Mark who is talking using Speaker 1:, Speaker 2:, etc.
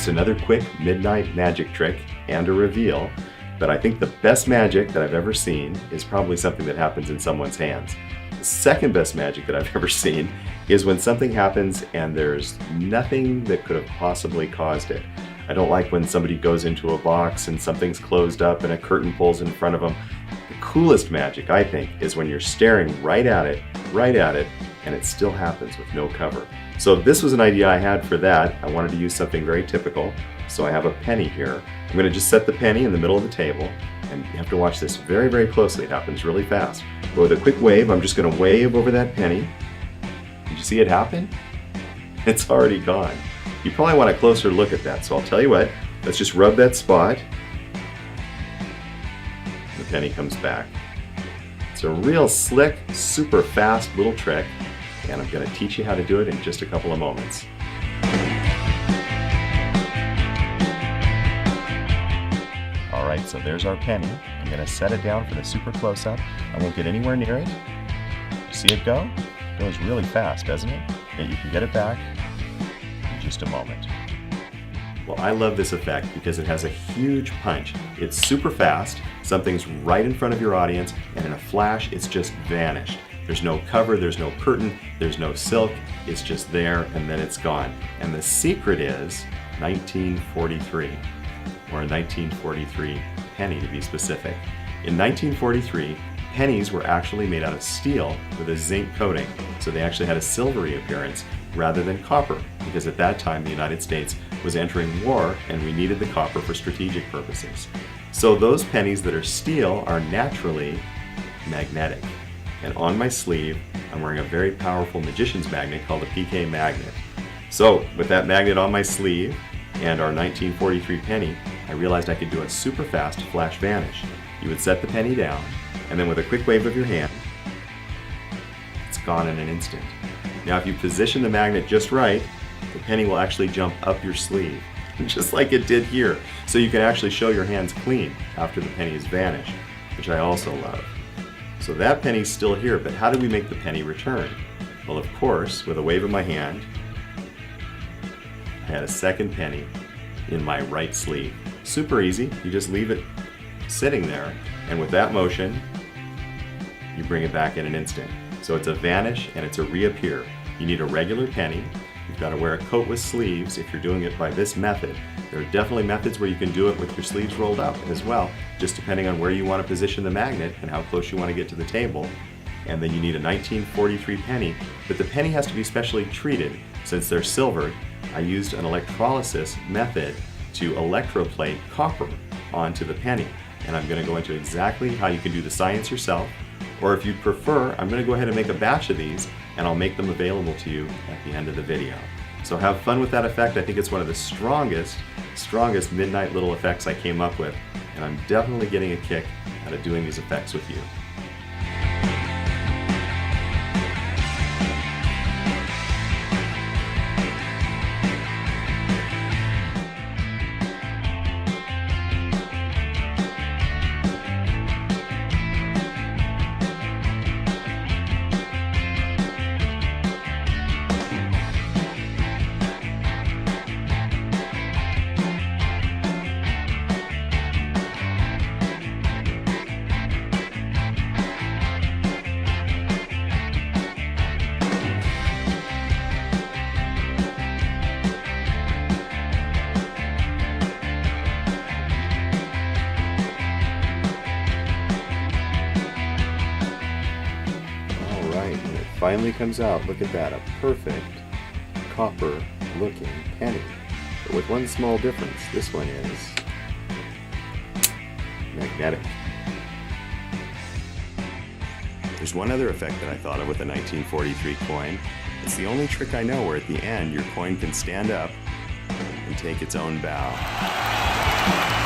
Speaker 1: just another quick midnight magic trick and a reveal, but I think the best magic that I've ever seen is probably something that happens in someone's hands. The second best magic that I've ever seen is when something happens and there's nothing that could have possibly caused it. I don't like when somebody goes into a box and something's closed up and a curtain pulls in front of them. The coolest magic, I think, is when you're staring right at it, and it still happens with no cover. So this was an idea I had for that. I wanted to use something very typical. So I have a penny here. I'm going to just set the penny in the middle of the table, and you have to watch this very, very closely. It happens really fast. But with a quick wave, I'm just going to wave over that penny. Did you see it happen? It's already gone. You probably want a closer look at that, so I'll tell you what, let's just rub that spot. The penny comes back. It's a real slick, super fast little trick, and I'm going to teach you how to do it in just a couple of moments. Alright, so there's our penny. I'm going to set it down for the super close-up. I won't get anywhere near it. See it go? It goes really fast, doesn't it? And you can get it back in just a moment. Well, I love this effect because it has a huge punch. It's super fast, something's right in front of your audience, and in a flash, it's just vanished. There's no cover, there's no curtain, there's no silk, it's just there and then it's gone. And the secret is 1943, or a 1943 penny to be specific. In 1943, pennies were actually made out of steel with a zinc coating, so they actually had a silvery appearance rather than copper, because at that time the United States was entering war and we needed the copper for strategic purposes. So those pennies that are steel are naturally magnetic. And on my sleeve, I'm wearing a very powerful magician's magnet called a PK magnet. So with that magnet on my sleeve and our 1943 penny, I realized I could do a super fast flash vanish. You would set the penny down, and then with a quick wave of your hand, it's gone in an instant. Now if you position the magnet just right, the penny will actually jump up your sleeve, just like it did here. So you can actually show your hands clean after the penny has vanished, which I also love. So that penny's still here, but how do we make the penny return? Well, of course, with a wave of my hand, I had a second penny in my right sleeve. Super easy, you just leave it sitting there, and with that motion, you bring it back in an instant. So it's a vanish and it's a reappear. You need a regular penny. You've got to wear a coat with sleeves if you're doing it by this method. There are definitely methods where you can do it with your sleeves rolled up as well, just depending on where you want to position the magnet and how close you want to get to the table. And then you need a 1943 penny, but the penny has to be specially treated. Since they're silvered, I used an electrolysis method to electroplate copper onto the penny. And I'm going to go into exactly how you can do the science yourself, or if you'd prefer, I'm going to go ahead and make a batch of these and I'll make them available to you at the end of the video. So have fun with that effect. I think it's one of the strongest midnight little effects I came up with, and I'm definitely getting a kick out of doing these effects with you. Finally comes out. Look at that, a perfect copper looking penny, but with one small difference. This one is magnetic. There's one other effect that I thought of with a 1943 coin. It's the only trick I know where at the end your coin can stand up and take its own bow.